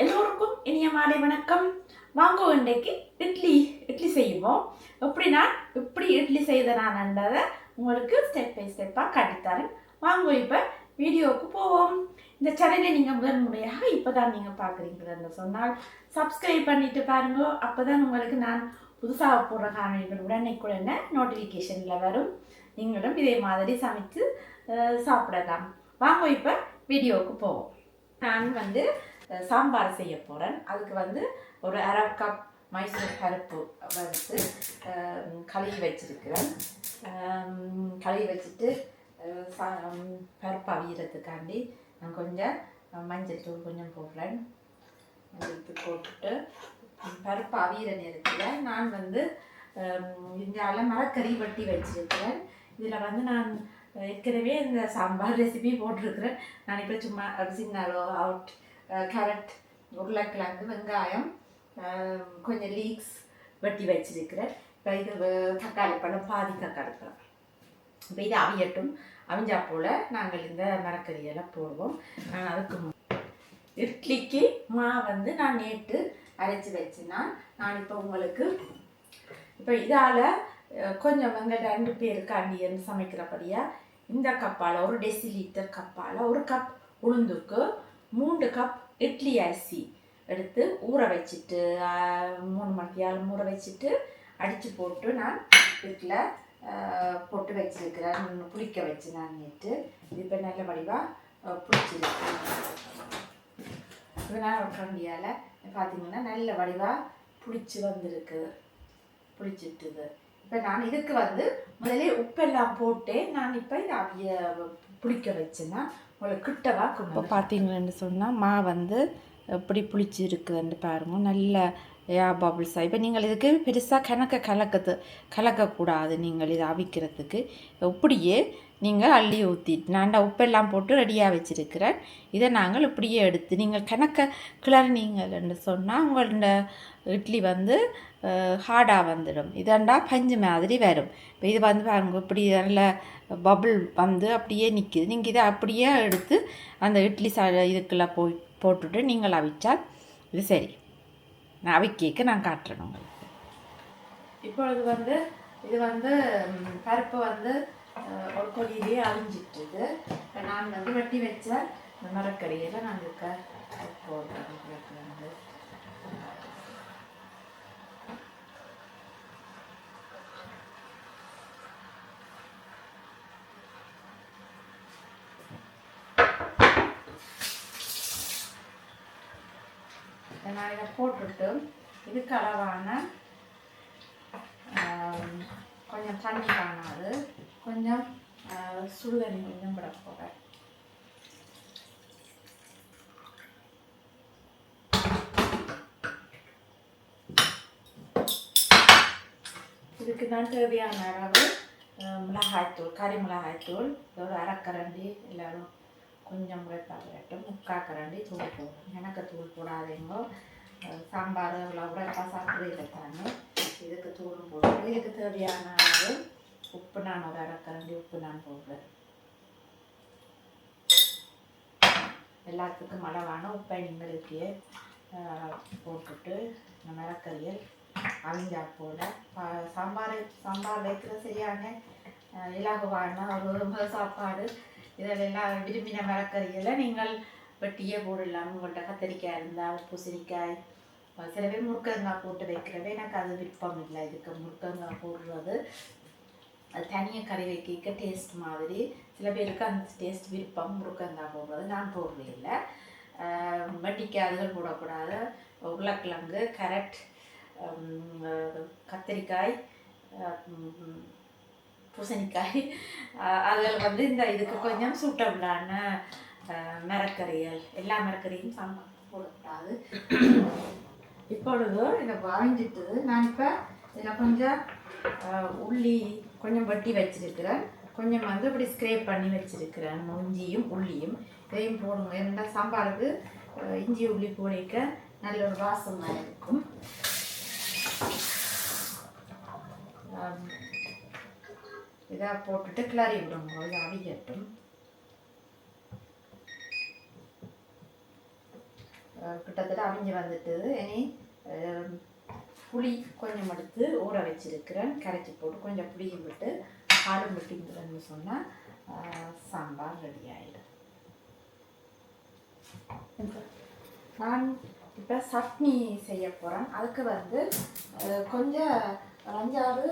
எல்லோருக்கும் இனிய மாலை வணக்கம். வாங்க இன்றைக்கு இட்லி செய்வோம். எப்படின்னா இப்படி இட்லி செய்தனான்றதை உங்களுக்கு ஸ்டெப் பை ஸ்டெப்பாக காட்டித்தரேன். வாங்க இப்போ வீடியோவுக்கு போவோம். இந்த சேனலை நீங்கள் முதல் முறையாக இப்போ தான் நீங்கள் பார்க்குறீங்கன்னு சொன்னால் சப்ஸ்கிரைப் பண்ணிட்டு பாருங்க. அப்போ தான் உங்களுக்கு நான் புதுசாக போடுற காணொலிகள் உடனே நோட்டிஃபிகேஷனில் வரும். நீங்களும் இதே மாதிரி சமைத்து சாப்பிடலாம். வாங்க இப்போ வீடியோவுக்கு போவோம். நான் சாம்பார் செய்ய போகிறேன். அதுக்கு ஒரு அரை கப் மைசூர் பருப்பு வறுத்து கழுவி வச்சிருக்கிறேன். கழுவி வச்சுட்டு பருப்பு அவியறதுக்காண்டி நான் கொஞ்சம் மஞ்சள் தூள் கொஞ்சம் போடுறேன். மஞ்சள் தூள் போட்டுட்டு பருப்பு அவியிற நேரத்தில் நான் இந்த மரக்கறி வெட்டி வச்சிருக்கிறேன். இதில் நான் ஏற்கனவே இந்த சாம்பார் ரெசிபி போட்டிருக்கிறேன். நான் இப்போ சும்மா சின்னரோ அவுட் கேரட், உருளைக்கிழங்கு, வெங்காயம், கொஞ்சம் லீக்ஸ் வெட்டி வச்சிருக்கிறேன். இப்போ இது தக்காளி பழம், பாதி தக்காளி பழம். இப்போ இது அவியட்டும். அவிஞ்சா போல் நாங்கள் இந்த மரக்கறியெல்லாம் போடுவோம். நான் அதுக்கு இட்லிக்கு நான் நேற்று அரைச்சி வச்சுனா நான் இப்போ உங்களுக்கு இப்போ இதால் கொஞ்சம் 2 பேருக்காண்டி சமைக்கிறபடியாக இந்த கப்பால் 1 டெசிலிட்டர் கப்பால் 1 கப் உளுந்துக்கு 3 கப் இட்லி அரிசி எடுத்து ஊற வச்சுட்டு 3 மணிக்கு ஊற வச்சுட்டு அடித்து போட்டு நான் வீட்டில் போட்டு வச்சிருக்கிறேன். புளிக்க வச்சு நான் நேற்று இப்போ நல்ல வடிவாக புளிச்சிருக்கேன். இதனால் ஒட்டண்டியால் பார்த்தீங்கன்னா நல்ல வடிவாக புளிச்சு வந்திருக்கு, புளிச்சிட்டுது. இப்போ நான் இதுக்கு முதலே உப்பெல்லாம் போட்டு நான் இப்போ இதை புளிக்க வச்சேன்னா உங்களுக்கு கிட்டவா. இப்போ பார்த்தீங்கன்னு சொன்னால் மா எப்படி புளிச்சு இருக்குதுன்னு பாருங்க. நல்ல பபிள்ஸாக. இப்போ நீங்கள் இதுக்கு பெருசாக கலக்கக்கூடாது. நீங்கள் இதை அவிக்கிறதுக்கு இப்படியே நீங்கள் அள்ளி ஊற்றிட்டு நான் உப்பெல்லாம் போட்டு ரெடியாக வச்சுருக்கிறேன். இதை நாங்கள் இப்படியே எடுத்து நீங்கள் கிளறினீங்கன்னு சொன்னால் உங்களோட இட்லி ஹார்டாக வந்துடும். இதண்டா பஞ்சு மாதிரி வரும். இப்போ இது பாருங்க இப்படி நல்ல பபுள் அப்படியே நிற்கிது. நீங்கள் இதை அப்படியே எடுத்து அந்த இட்லி இதுக்குள்ளே போட்டுட்டு நீங்கள் அவிச்சால் இது சரி. நான் அவிக்க நான் காட்டுறேன் உங்களுக்கு. இப்பொழுது இது பருப்பு ஒரு கொதியிலே அவிஞ்சிட்டுது. நான் வெட்டி வச்ச மரக்கறியில் நான் போடுறேன். நான் இதை போட்டுட்டு இதுக்கு அளவான கொஞ்சம் தண்ணி காணாது, கொஞ்சம் சுடுதண்ணி கொஞ்சம் விட போகிறேன். இதுக்கு நான் தேவையான அளவு மிளகாய்த்தூள், கறி மிளகாய்த்தூள் ஒரு அரைக்கரண்டி, எல்லோரும் கொஞ்சம் உரைப்பாகட்டும், 3/4 கரண்டி தூள் போடும். எனக்கு தூள் போடாதீங்க. சாம்பார் உரைப்பா சாப்பிட்றதுல தானே இதுக்கு தூளும் போடுறது. இதுக்கு தேவையான அளவு உப்பு நான் ஒரு அரைக்கரண்டி உப்பு நான் போடுறேன். எல்லாத்துக்கும் அளவான உப்பை நீங்களுக்கே போட்டுட்டு இந்த மரக்கறியை அவிஞ்சா போல் சாம்பார் வைக்கிற சரியான இலகுவான ஒரு சாப்பாடு. இதெல்லாம் விரும்பின மரக்கறிகளை நீங்கள் வெட்டியே போடலாம். உங்கள்கிட்ட கத்திரிக்காய் இருந்தால், பூசணிக்காய், சில பேர் முருங்கங்காய் போட்டு வைக்கிறவே எனக்கு அது விருப்பம் இல்லை. இதுக்கு முருங்கங்காய் போடுறது அது தனியாக கறி வைக்க டேஸ்ட் மாதிரி. சில பேருக்கு அந்த டேஸ்ட் விருப்பம் முருங்கங்காய் போடுறது. நான் போடுறது இல்லை. வெட்டிக்காய் அதுகள் போடக்கூடாது. உருளைக்கிழங்கு, கேரட், கத்திரிக்காய், பூசணிக்காய் அதில் இந்த இதுக்கு கொஞ்சம் சூட்டபிளான மரக்கறிகள். எல்லா மரக்கறியும் சாம்பார் போடக்கூடாது. இப்பொழுது இதை வாங்கிட்டு நான் இப்போ இதில் கொஞ்சம் உள்ளி கொஞ்சம் வெட்டி வச்சிருக்கிறேன். கொஞ்சம் இப்படி ஸ்க்ரேப் பண்ணி வச்சிருக்கிறேன். இஞ்சியும் உள்ளியும் இதையும் போடுங்க. ஏன்னா சாம்பாருக்கு இஞ்சி உள்ளி போடிக்க நல்ல ஒரு வாசமாக இருக்கும். இதை போட்டுட்டு கிளறி விடுங்க. இது அவியட்டும். கிட்டத்தட்ட அவிஞ்சு வந்துட்டுது. இனி புளி கொஞ்சம் எடுத்து ஊற வச்சிருக்கிறேன். கரைச்சி போட்டு கொஞ்சம் புளியும் விட்டு பாலும் விட்டுன்னு சொன்னால் சாம்பார் ரெடி ஆகிடும். நான் இப்போ சட்னி செய்ய போகிறேன். அதுக்கு வந்து கொஞ்சம் 5-6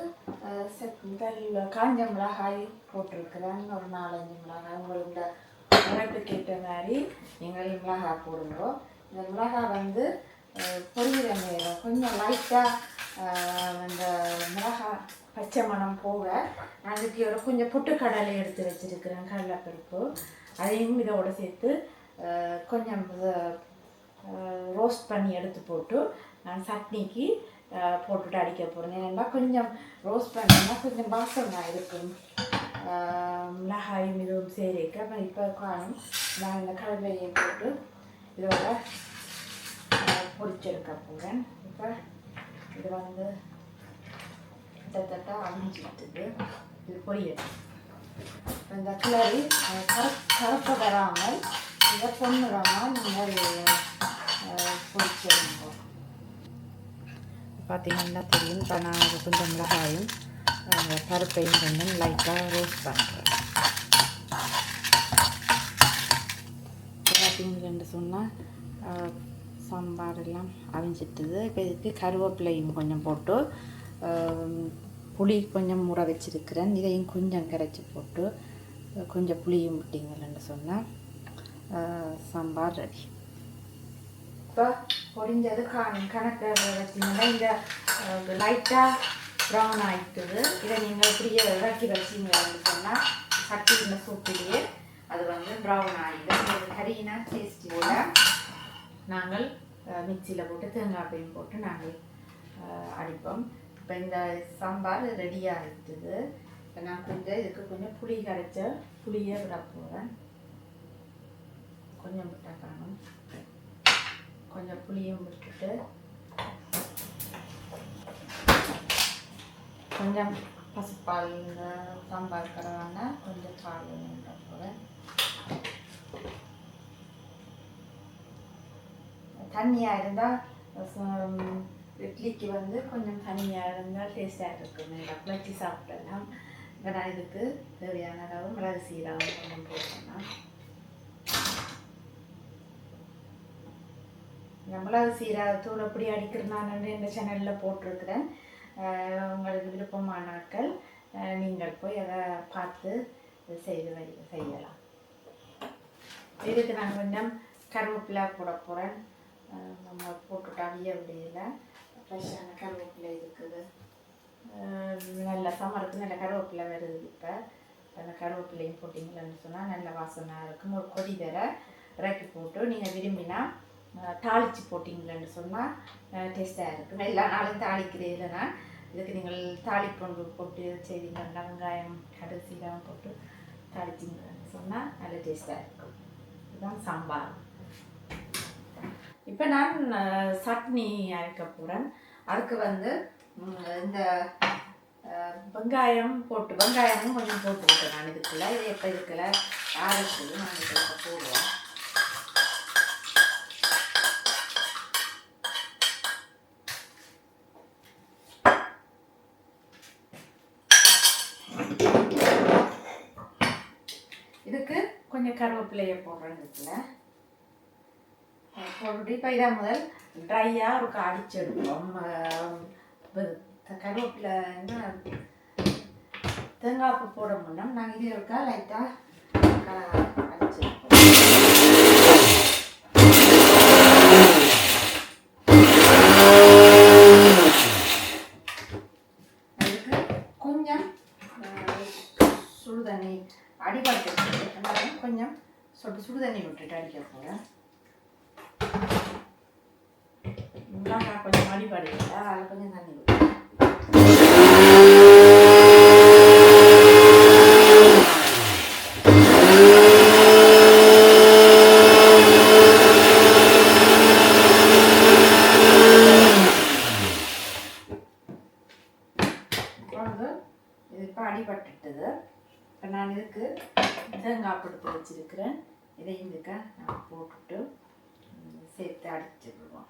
காஞ்ச மிளகாய் போட்டிருக்கிறேன். ஒரு 4-5 மிளகாய் உங்களோட உழைப்புக்கு ஏற்ற மாதிரி நீங்கள் மிளகாய் போடுங்க. இந்த மிளகாய் வந்து பொரியிற நேரம் கொஞ்சம் லைட்டாக அந்த மிளகாய் பச்சை மணம் போக அதுக்கு ஒரு கொஞ்சம் பொட்டுக்கடலை எடுத்து வச்சுருக்கிறேன். கடலைப்பருப்பு அதையும் இதோடு சேர்த்து கொஞ்சம் ரோஸ்ட் பண்ணி எடுத்து போட்டு நான் சட்னிக்கு போட்டுட்டு அடிக்க போகிறேன். ஏன்னா கொஞ்சம் ரோஸ்ட் பண்ணினா கொஞ்சம் வாசமாக இருக்கும். மிளகாயும் இதுவும் சேரிக்க அப்புறம் இப்போ காணும் நான் இந்த கடலையை போட்டு இதோட பொரிச்செடுக்க போகிறேன். இப்போ இது வந்து கிட்டத்தட்ட அவிஞ்சிட்டுது. இது பொரியல் இந்த கிளறி கருப்பை வராமல் இந்த பொண்ணுறமாக நீங்கள் பொரிச்செடுங்க. பார்த்தீங்கன்னா தெரியும். இப்போ நான் கொஞ்சம் மிளகாயும் பருப்பையும் கொஞ்சம் லைட்டாக ரோஸ்ட் பண்ணுறேன். பார்த்தீங்கன்னு சொன்னால் சாம்பார் எல்லாம் அவிஞ்சிட்டுது. இப்போ இதுக்கு கருவேப்பிலையும் கொஞ்சம் போட்டு புளி கொஞ்சம் ஊற வச்சிருக்கிறேன். இதையும் கொஞ்சம் கரைச்சி போட்டு கொஞ்சம் புளியும் விட்டீங்கன்னு சொன்னால் சாம்பார் ரெடி. இப்போ பொரிஞ்சது கணக்கு வச்சிங்கன்னா இந்த லைட்டாக ப்ரௌன் ஆகிட்டுது. இதை நீங்கள் இப்படியே இறக்கி வச்சிங்கன்னு சொன்னால் சட்டின சூப்பிலேயே அது வந்து ப்ரௌன் ஆகிடும். இது கறினா டேஸ்டியோட நாங்கள் மிக்சியில் போட்டு தேங்காய் பையும் போட்டு நாங்கள் அடிப்போம். இப்போ இந்த சாம்பார் ரெடி ஆகிட்டுது. இப்போ நான் கொஞ்சம் இதுக்கு கொஞ்சம் புளி கரைச்ச புளியை விட போகிறேன். கொஞ்சம் விட்டால் காணும். கொஞ்சம் புளியும் விட்டுட்டு கொஞ்சம் பசுப்பால் இந்த சாம்பார் கரவான கொஞ்சம் பால் விட போகிறேன். தண்ணியாக இருந்தால் இட்லிக்கு வந்து கொஞ்சம் தண்ணியாக இருந்தால் டேஸ்டாக இருக்கும். வச்சு சாப்பிட்டலாம். இப்போ நான் இதுக்கு தேவையான அளவு மிளகு சீரகம் கொஞ்சம் போட்டேன்னா மிளகு சீரகத்தூள் எப்படி அடிக்கிறனான்னு இந்த சேனலில் போட்டிருக்கிறேன். உங்களுக்கு விருப்பமான நாட்கள் நீங்கள் போய் அதை பார்த்து செய்யலாம். இதுக்கு நான் கொஞ்சம் கருவேப்பிலை போட போகிறேன். நம்ம போட்டுட்டு அவிய விடையில ஃப்ரெஷ்ஷான கருவேப்பிலை இருக்குது. நல்ல சம்மருக்கு நல்ல கருவேப்பிலை வருது. இப்போ அந்த கருவேப்பிலையும் போட்டிங்கன்னு சொன்னால் நல்ல வாசனையாக இருக்கும். ஒரு கொதி வேற இறக்கி போட்டு நீங்கள் விரும்பினா தாளித்து போட்டிங்கன்னு சொன்னால் டேஸ்ட்டாக இருக்கும். எல்லா நாளும் தாளிக்கிறது இல்லைன்னா இதுக்கு நீங்கள் தாளிப்பொண்டு போட்டு செய்தீங்கன்னா வெங்காயம் கடுகு சீரகம் போட்டு தாளிச்சிங்கன்னு சொன்னால் நல்ல டேஸ்ட்டாக இருக்கும். இதுதான் சாம்பார். இப்போ நான் சட்னி அரைக்க போகிறேன். அதுக்கு வந்து இந்த வெங்காயமும் கொஞ்சம் போட்டுக்கிட்டேன் நான் இதுக்குள்ள. இது எப்போ இதுக்குள்ள அரைச்சி நான் இதுக்குள்ள போடுவேன். இதுக்கு கொஞ்சம் கருவேப்பிலையை போடுறேன். இதுக்குள்ள போட்டுட்டு இப்போ இதை முதல் ட்ரையாக ஒரு அடிச்சு எடுப்போம். கருவேப்பிலைன்னா தேங்காய் பூ போட முடியும். நாங்கள் இது இருக்கா லைட்டாக அடிச்சு எடுப்போம். அதுக்கு கொஞ்சம் சுடுதண்ணி அடிபட்டு கொஞ்சம் சுடுதண்ணி விட்டுட்டு அடிக்க போகிறேன். மிளகாய் கொஞ்சம் அடிபடுது. அதில் கொஞ்சம் தண்ணி விட்டு இது இப்போ அடிபட்டுட்டுது. இப்போ நான் இதுக்கு தேங்காய் கொடுத்து வச்சிருக்கிறேன். இதையும் இதுக்க நான் போட்டுட்டு சேர்த்து அடிச்சுடுவோம்.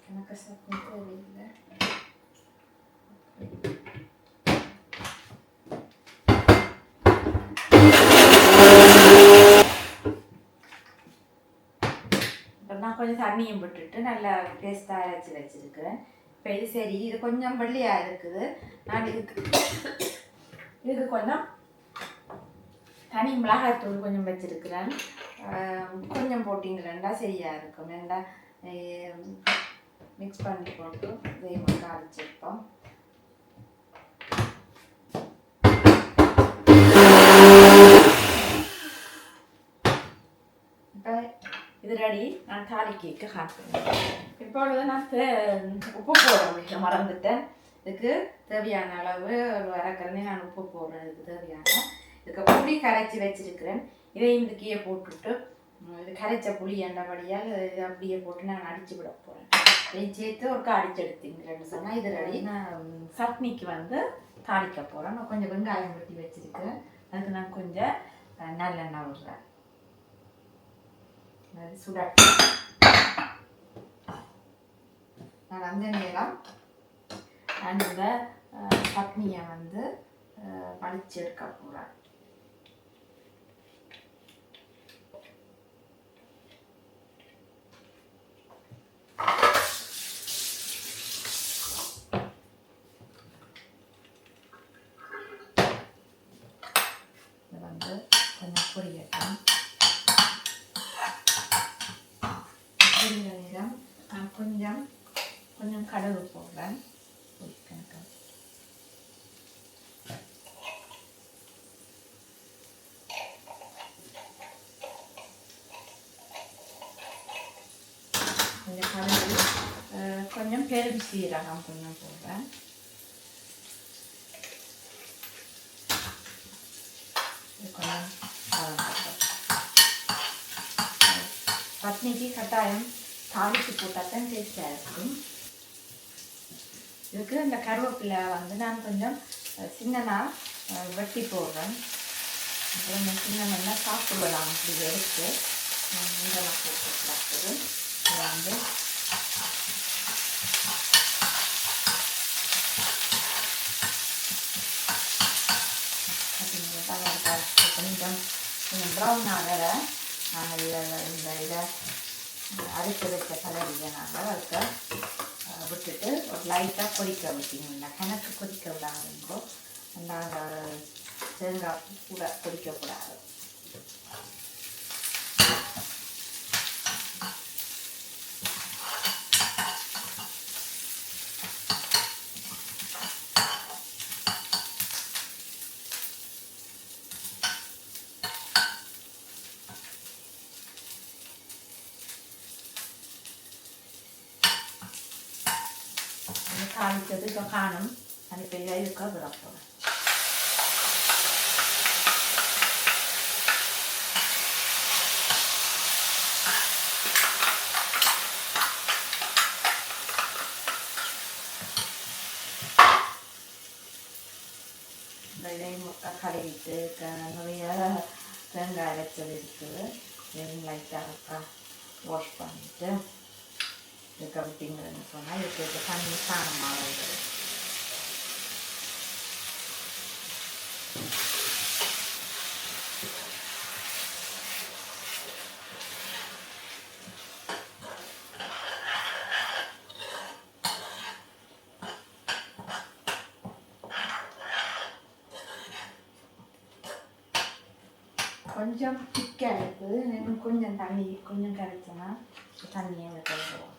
எனக்கு சட்னி தேவையில்லை. இப்போ நான் கொஞ்சம் தண்ணியும் விட்டுட்டு நல்லா டேஸ்ட்டாக அரைச்சி வச்சுருக்கிறேன். இப்போ இது சரி, இது கொஞ்சம் வெள்ளையாக இருக்குது. நான் இதுக்கு கொஞ்சம் தனி மிளகாய்த்தூள் கொஞ்சம் வச்சுருக்கிறேன். கொஞ்சம் போட்டிங்களா சரியாக இருக்கும். ஏண்டா மிக்ஸ் பண்ணி போட்டு இதே மாதிரி அரைச்சிருப்போம். இப்போ இது ரெடி. நான் தாளிக்கு காட்டுறேன். இப்பொழுது நான் உப்பு போட மறந்துட்டேன். இதுக்கு தேவையான அளவு ஒரு அரைக்கரண்டி நான் உப்பு போடுறேன். இதுக்கு தேவையான இதுக்கு புளி கரைச்சி வச்சிருக்கிறேன். இதையும் இதுக்கையே போட்டுட்டு இது கரைச்ச புளி எண்டபடியால் இது அப்படியே போட்டு நான் அடித்து விட போகிறேன். இதையும் சேர்த்து ஒரு அடிச்சு எடுத்தீங்கன்னு சொன்னால் இது ரெடி. நான் சட்னிக்கு வந்து தாளிக்க போகிறேன். நான் கொஞ்சம் வெங்காயம் வெட்டி வச்சிருக்கேன். அதுக்கு நான் கொஞ்சம் நல்லெண்ணெய் விடுறேன். சுடாட்டி நான் அந்த நேரம் நான் இந்த சட்னியை வந்து வடிச்சு எடுக்க போகிறேன். இது வந்து கொஞ்சம் பொரியட்டும். பொரியிற நேரம் நான் கொஞ்சம் கடுகு போடுறேன். கொஞ்சம் கடுகு, கொஞ்சம் பெரும் சீரகம் கொஞ்சம் போடுறேன். கொஞ்சம் சட்னிக்கு கட்டாயம் தாளித்து போட்டால் தான் டேஸ்டாக இருக்கும். இதுக்கு இந்த கருவேப்பிலை வந்து நான் கொஞ்சம் சின்னதாக வெட்டி போடுறேன். அப்புறம் சின்னமெல்லாம் சாப்பிடலாம். அப்படி எடுத்து இதெல்லாம் போட்டு சாப்பிடுவோம். இதை வந்து கொஞ்சம் ப்ரௌன் ஆகிற இந்த இதை அரைச்சி வச்ச கலரியை நாங்கள் அதுக்கு விட்டுட்டு ஒரு லைட்டாக கொதிக்க விட்டீங்கன்னா கணக்கு கொதிக்க விடாதுங்கோ. நாங்கள் தேங்காய் கூட கொதிக்கக்கூடாது. தாளித்தது இப்போ காணும். அது பெரிய இருக்க விடப்போம். இதையும் கழுவிட்டு நிறைய தேங்காய் அரைச்சது இருக்குது. இதையும் லைட்டாக வாஷ் பண்ணிவிட்டு இதுக்கு அப்படிங்கிறதுன்னு சொன்னால் இதுக்கு தண்ணி சாணமாக இருக்குது. கொஞ்சம் திக்காக இருக்குது. இன்னும் கொஞ்சம் தண்ணி கொஞ்சம் கரைச்சோன்னா தண்ணியை கரைச்சிடுவோம்.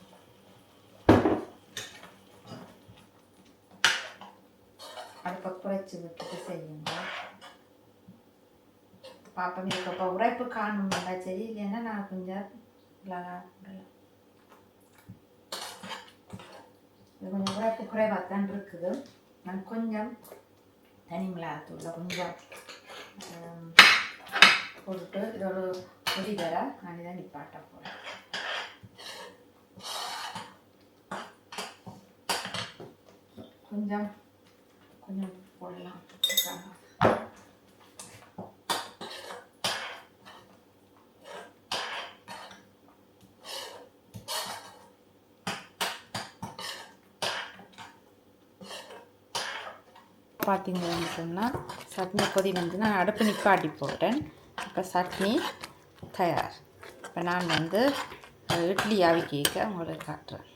அடுப்பை குறைச்சி விட்டுட்டு செய்யுங்க. பாப்பா இதுக்கு அப்போ உரைப்பு காணும்னா சரி, இல்லைன்னா நான் கொஞ்சம் இது கொஞ்சம் உரைப்பு குறைவாகத்தான் இருக்குது. நான் கொஞ்சம் தனி மிளகாத்தூள் கொஞ்சம் போட்டுட்டு இதோட கொதி வர நான் இதை நிப்பாட்ட போகிறேன். கொஞ்சம் கொஞ்சம் போடலாம். பார்த்தீங்கன்னு சொன்னால் சட்னி கொதி வந்து நான் அடுப்பு நிப்பாட்டி போட்டேன். இப்போ சட்னி தயார். இப்போ நான் வந்து இட்லி அவிக்க உங்களுக்கு காட்டுறேன்.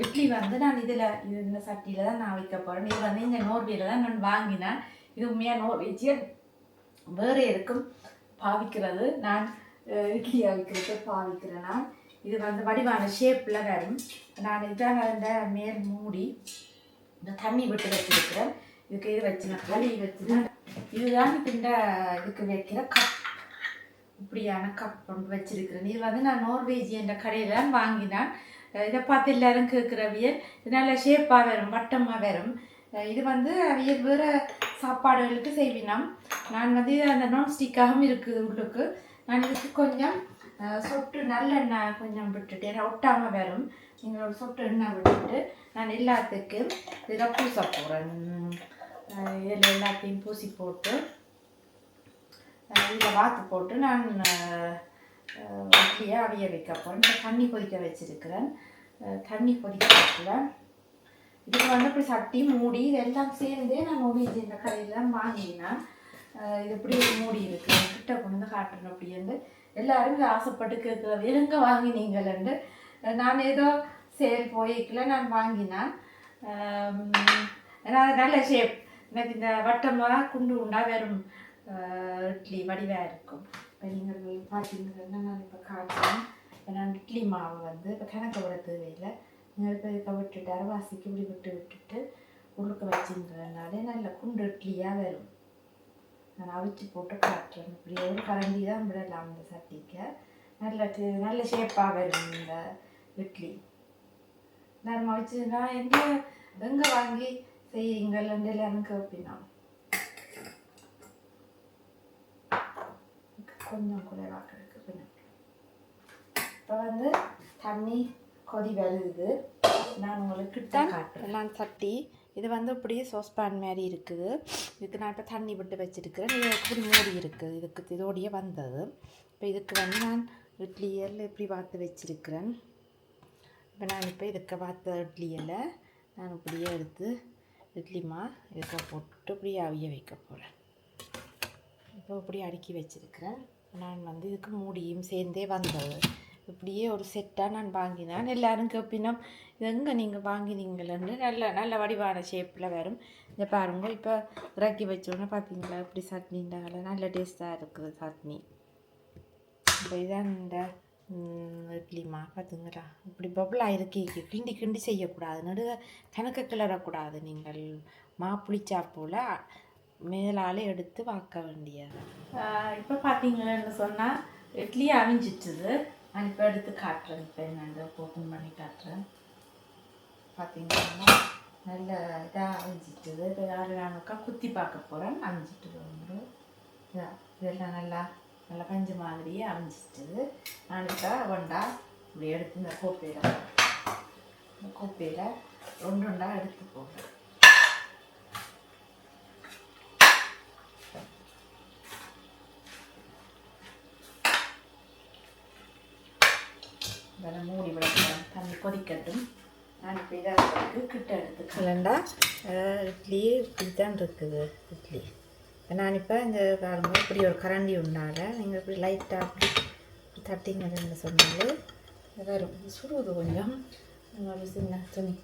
இட்லி வந்து நான் இந்த சட்டியில் தான் நான் அவிக்க போகிறேன். இது வந்து இந்த நோர்வேயில் தான் நான் வாங்கினேன். இது உண்மையாக நோர்வேஜியன் வேறு இருக்கும் பாவிக்கிறது. நான் இட்லி அவிக்கிறது பாவிக்கிறேன். நான் இது வந்து வடிவான ஷேப்பில் வரும். நான் இதான் இந்த மேல் மூடி இந்த தண்ணி விட்டு வச்சுருக்கிறேன். இதுக்கு இது வச்சுனேன், களி வச்சுனேன். இதுதான் இந்த இதுக்கு வைக்கிற கப், இப்படியான கப் ஒன்று வச்சிருக்கிறேன். இது வந்து நான் நோர்வேஜியன் கடையில் தான் வாங்கினேன். இதை பார்த்து எல்லோரும் கேட்குறவியல் இது நல்ல ஷேப்பாக வரும், வட்டமாக வரும். இது வந்து அவியல் வேறு சாப்பாடுகளுக்கு செய்வினோம். நான் வந்து அந்த நான்ஸ்டிக்காகவும் இருக்குது உள்ளுக்கு. நான் இதுக்கு கொஞ்சம் சொட்டு நல்லெண்ணெய் கொஞ்சம் விட்டுட்டு ஏன்னா ஒட்டாமல் வரும். நீங்கள் ஒரு சொட்டு எண்ணெய் விட்டுட்டு நான் எல்லாத்துக்கும் இதில் பூச போகிறேன். இதில் எல்லாத்தையும் பூசி போட்டு இதில் வாத்து போட்டு நான் இட்லியை அவிய வைக்க போகிறேன். இப்போ தண்ணி கொதிக்க வச்சுருக்கிறேன். தண்ணி கொதிக்கிறதுல இதுக்கு வந்து இப்படி சட்டி மூடி இதெல்லாம் சேர்ந்தே நான் நோர்வேஜ் இந்த கடையில் வாங்கினேன். இது இப்படி ஒரு மூடி இருக்குது, கிட்ட கொண்டு வந்து காட்டுறேன். அப்படி வந்து எல்லாரும் ஆசைப்பட்டு கேட்குறது எங்கே வாங்கினீங்களேன்னு. நான் ஏதோ சேல் போய்க்கல நான் வாங்கினேன். ஏன்னா நல்ல ஷேப், எனக்கு இந்த வட்டமாக குண்டு உண்டாக வெறும் இட்லி வடிவாக இருக்கும். இப்போ நீங்கள் பார்த்தீங்கன்னா நான் இப்போ காட்டுறேன். இப்போ நான் இட்லி மாவு வந்து இப்போ கணக்கு விட தேவையில்லை. நீங்கள் இப்போ இதுக்கு விட்டுட்டு அரைவாசிக்கு இப்படி விட்டுட்டு உள்ளுக்கு வச்சுங்கிறதுனாலே நல்ல குண்டு இட்லியாக வரும். நான் அவிச்சு போட்டு காட்டுறேன். இப்படி ஒரு கரண்டி தான் விடலாம் இந்த சட்டிக்கு. நல்ல ஷேப்பாக வரும் இந்த இட்லி. நான் அவிச்சுன்னா எங்கே வாங்கி செய்யுங்கள் எல்லாரும் கேட்பினா கொஞ்சம் குறைவாக இருக்குது கொஞ்சம். இப்போ வந்து தண்ணி கொதி வருது. நான் உங்களுக்கு கிட்ட காட்டுறேன். நான் சட்டி இது வந்து இப்படியே சாஸ்பேன் மாதிரி இருக்குது. இதுக்கு நான் இப்போ தண்ணி விட்டு வச்சுருக்கிறேன். இது இப்படி மூடி இருக்குது. இதுக்கு இதோடைய வந்தது. இப்போ இதுக்கு வந்து நான் இட்லியல் இப்படி வாத்து வச்சுருக்கிறேன். இப்போ நான் இப்போ இதுக்கு வாத்த இட்லியில் நான் இப்படியே எடுத்து இட்லிமா இதுக்கு போட்டு இப்படியே அவிய வைக்க போகிறேன். இப்போ இப்படி அடுக்கி வச்சுருக்கிறேன். நான் வந்து இதுக்கு மூடியும் சேர்ந்தே வந்தது. இப்படியே ஒரு செட்டாக நான் வாங்கினேன். எல்லோரும் கேட்பினோம் இது எங்கே நீங்கள் வாங்கினீங்களன்னு. நல்ல வடிவான ஷேப்பில் வரும். இதை பாருங்கள். இப்போ இறக்கி வச்சோன்னே பார்த்தீங்களா இப்படி சட்னிண்டால நல்ல டேஸ்ட்டாக இருக்குது சட்னி. இப்போ இதான் இந்த இட்லிமா பார்த்துங்களா இப்படி பபுளாக இருக்கி கிண்டி செய்யக்கூடாது, நடுக கணக்கு கிளறக்கூடாது. நீங்கள் புளிச்சா போல் மேலால் எடுத்து வாக்க வேண்டியது. இப்போ பார்த்தீங்கன்னு சொன்னால் இட்லி அவிஞ்சிட்டுது. நான் இப்போ எடுத்து காட்டுறேன். இப்போ நான் ஓப்பன் பண்ணி காட்டுறேன். பார்த்தீங்கன்னா நல்ல இதாக அவிஞ்சிட்டுது. இப்போ நானுக்கா குத்தி பார்க்க போகிறேன். அவிஞ்சிட்டுது வந்து இதெல்லாம் நல்லா பஞ்சு மாதிரியே அவிஞ்சிட்டுது. நானுக்கா ஒண்டா இப்படி எடுத்து இந்த கோப்பையில் ரெண்டா எடுத்து போடுறேன். இதெல்லாம் மூடி விடக்கூடாது, தண்ணி கொதிக்கட்டும். நான் இப்போ இதாக கிட்ட எடுத்துக்கலண்டா இட்லி இப்படி தான் இருக்குது இட்லி. நான் இப்போ இந்த காலமாக இப்படி ஒரு கரண்டி உண்டால நீங்கள் இப்படி லைட்டாக அப்படி தட்டிங்கன்னு சொன்னாலே வரும். சுடுவது கொஞ்சம் ஒரு சின்ன துணி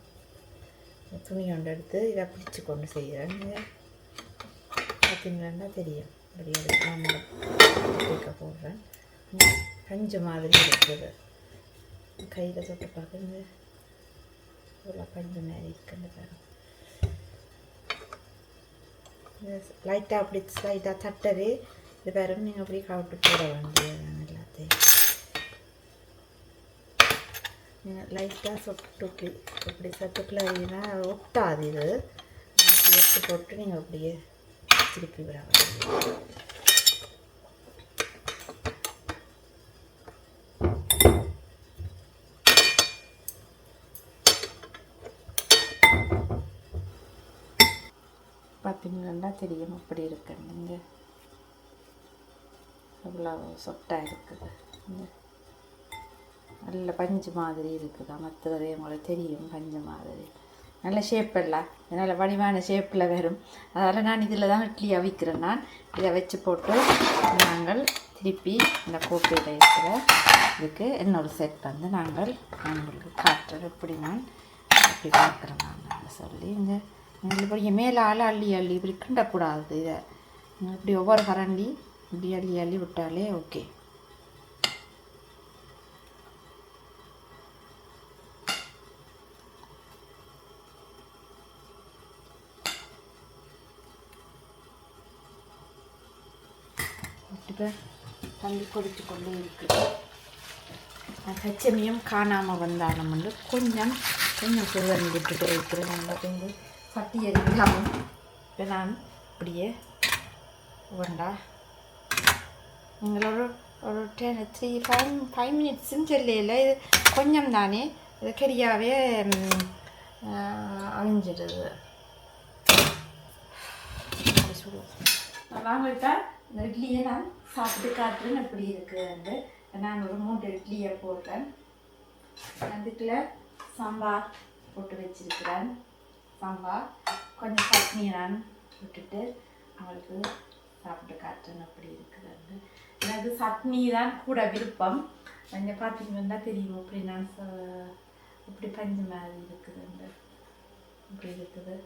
ஒன்று எடுத்து இதை பிடிச்சி கொண்டு செய்கிறேன். பார்த்தீங்கன்னா தெரியும். இப்படி எடுக்க போடுறேன். பஞ்சு மாதிரி இருக்குது. கையில் தொட்டு பார்க்குறது இவ்வளோ பஞ்சு மாதிரி இருக்குன்னு பாருங்க. லைட்டாக அப்படி லைட்டாக தட்டவே இது பாருங்க. நீங்கள் அப்படி கவுட்டு போட வேண்டியது எல்லாத்தையும். நீங்கள் லைட்டாக சொட்டு இப்படி சட்டுக்குள்ளா ஒட்டாது. இது அப்படி எடுத்து போட்டு நீங்கள் அப்படியே திருப்பி விட வேண்டியது. பார்த்தீங்கன்னா தெரியும் அப்படி இருக்குன்னு. இங்கே அவ்வளோ சொட்டாக இருக்குது. நல்ல பஞ்சு மாதிரி இருக்குது. மற்றதே உங்களுக்கு தெரியும் பஞ்சு மாதிரி. நல்ல ஷேப் எல்லாம் நல்ல வடிவான ஷேப்பில் வரும். அதனால் நான் இதில் தான் இட்லி அவிக்கிறேன். நான் இதை வச்சு போட்டு நாங்கள் திருப்பி இந்த கோப்பையில் இருக்கிற இதுக்கு இன்னொரு செட் வந்து நாங்கள் உங்களுக்கு காட்டுறது எப்படி நான் இப்படி பார்க்குறேன் நான் சொல்லி இங்கே இப்படி மேலே அள்ளி இப்படி கிண்டக்கூடாது. இதை இப்படி ஒவ்வொரு கரண்டி இப்படி அள்ளி விட்டாலே ஓகே. இப்போ தண்ணி கொதித்து கொண்டே இருக்குது. பச்சைமையும் காணாமல் வந்தாலும் வந்து கொஞ்சம் சுடுதண்ணி விட்டுட்டு வைக்கிறேன். நம்ம வந்து சட்டி எரியாமல் இப்போ நான் இப்படியே உண்டா எங்களோட ஒரு 5 மினிட்ஸுன்னு சொல்லல. இது கொஞ்சம் தானே இது கரியாகவே அழிஞ்சிடுது. வாங்க இப்போ இந்த இட்லியை நான் சாப்பிட்டு காட்டுறேன் எப்படி இருக்குதுன்னு. நான் ஒரு 3 இட்லியை போட்டேன். அதுக்குள்ள சாம்பார் போட்டு வச்சிருக்கிறேன். சாம்பார் கொஞ்சம் சட்னி நான் விட்டுட்டு அவங்களுக்கு சாப்பிட்டு காட்டுறேன் எப்படி இருக்குதுன்னு. எனக்கு சட்னி தான் கூட விருப்பம். கொஞ்சம் பார்த்தீங்கன்னா தெரியும் இப்படி நான் இப்படி பஞ்சு மாதிரி இருக்குதுன்னு. இப்படி இருக்குது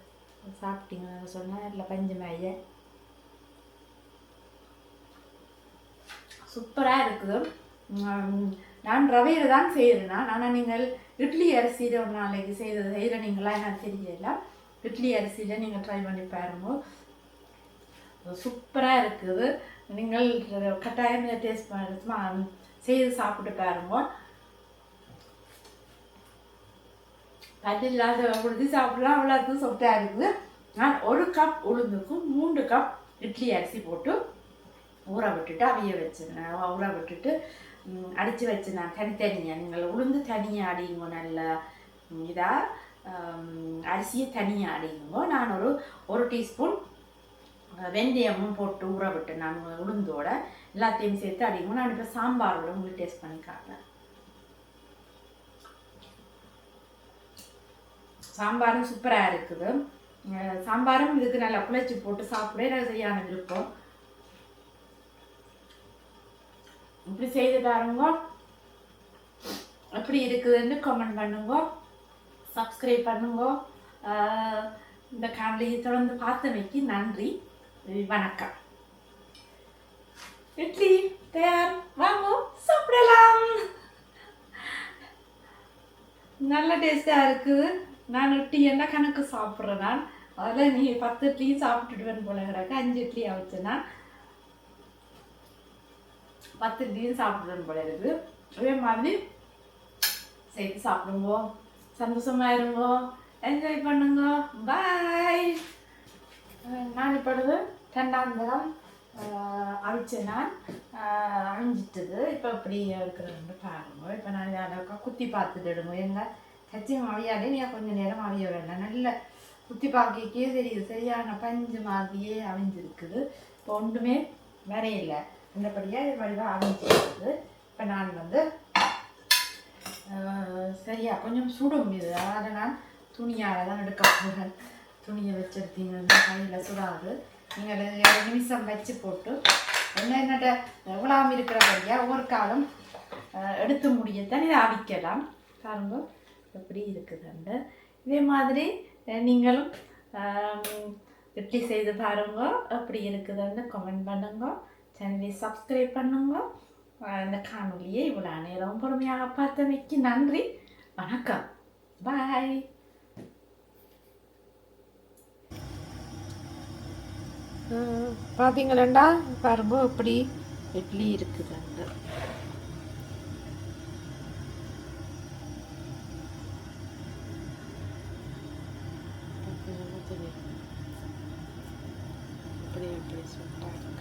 சாப்பிட்டீங்கன்னு சொன்னால் இல்லை பஞ்சு மாதிரியே சூப்பராக இருக்குது. நான் ரவையில் தான் செய்கிறேன். ஆனால் நீங்கள் இட்லி அரிசியில் ஒரு நாளைக்கு செய்கிறீங்களா எனக்கு தெரியல. இட்லி அரிசியில் நீங்கள் ட்ரை பண்ணி பாருங்க, சூப்பராக இருக்குது. நீங்கள் கட்டாயம் இதை டேஸ்ட் பண்ணி செய்து சாப்பிட்டு பாருங்க. அது இல்லாத உளுந்து சாப்பிடலாம், அவ்வளோத்துக்கும் சூப்பராக இருக்குது. நான் 1 கப் உளுந்துக்கும் 3 கப் இட்லி அரிசி போட்டு ஊற விட்டுட்டு அவிய வச்சுருந்தேன். ஊற விட்டுட்டு அடித்து வச்சுருந்தேன் தனித்தனியாக. நீங்கள் உளுந்து தனியாக அடியுங்க, நல்ல இதாக அரிசியை தனியாக அடியுங்க. நான் ஒரு டீஸ்பூன் வெந்தயமும் போட்டு ஊற விட்டேன். நான் உளுந்தோட எல்லாத்தையும் சேர்த்து அடிக்கும்போது நான் இப்போ சாம்பாரோட உங்களுக்கு டேஸ்ட் பண்ணி காட்டுறேன். சாம்பாரும் சூப்பராக இருக்குது. சாம்பாரும் இதுக்கு நல்லா குழைச்சி போட்டு சாப்பிட எனக்கு சரியான விருப்பம். இப்படி செய்து பாருங்க, எப்படி இருக்குதுன்னு கமெண்ட் பண்ணுங்க, சப்ஸ்கிரைப் பண்ணுங்க. இந்த காணொலியை தொடர்ந்து பார்த்தமைக்கு நன்றி, வணக்கம். இட்லி தயார், வாங்க சாப்பிடலாம். நல்ல டேஸ்டாக இருக்குது. நான் இட்லி என்ன கணக்கு சாப்பிட்றேன். நான் அதில் நீ 10 இட்லியும் சாப்பிட்டுடுவேன் போல கிடக்கு. 5 இட்லி ஆச்சுன்னா 10 இட்லியும் சாப்பிடுவேன் போல இருக்குது. அதே மாதிரி சேர்த்து சாப்பிடுங்க, சந்தோஷமாக இருங்க, என்ஜாய் பண்ணுங்க. பாய். நான் இப்பொழுது 2ஆம் தரம் அவிச்சேன். நான் அவிஞ்சிட்டது. இப்போ இப்படி இருக்கிறது பாருங்க. இப்போ நான் அதை குத்தி பார்த்துட்டுடுங்க. எங்கள் சச்சியம் அவியாலே நீங்கள் கொஞ்சம் நேரம் அவிய வேண்டாம். நல்ல குத்தி பார்க்கே தெரியுது, சரியான பஞ்சு மாதிரியே அவிஞ்சிருக்குது. இப்போ ஒன்றுமே வரையில்லை. இந்தபடியாக இது வடிவாக அவிஞ்சிருக்குது. இப்போ நான் வந்து சரியா கொஞ்சம் சுடும் இது. அதை நான் துணியால் தான் எடுக்க போகிறேன். துணியை வச்சுருக்கீங்கன்னா கையில் சுடாது. நீங்கள் 2 நிமிஷம் வச்சு போட்டு என்னட்ட எவ்வளவு இருக்கிறபடியாக ஒவ்வொரு காலம் எடுத்து முடியத்தான் இதை அவிக்கலாம். பாருங்க எப்படி இருக்குதுண்டு. இதே மாதிரி நீங்களும் இட்லி செய்து பாருங்க, எப்படி இருக்குதுன்னு கமெண்ட் பண்ணுங்க. சேனலை சப்ஸ்கிரைப் பண்ணுங்க. இந்த காணொலியை இவ்வளோ நேரம் பொறுமையாக பார்த்தமைக்கு நன்றி, வணக்கம், பாய். பார்த்தீங்களா பாருங்க எப்படி இட்லி இருக்குதுங்க. எப்படி எப்படி சொல்லிட்டாங்க.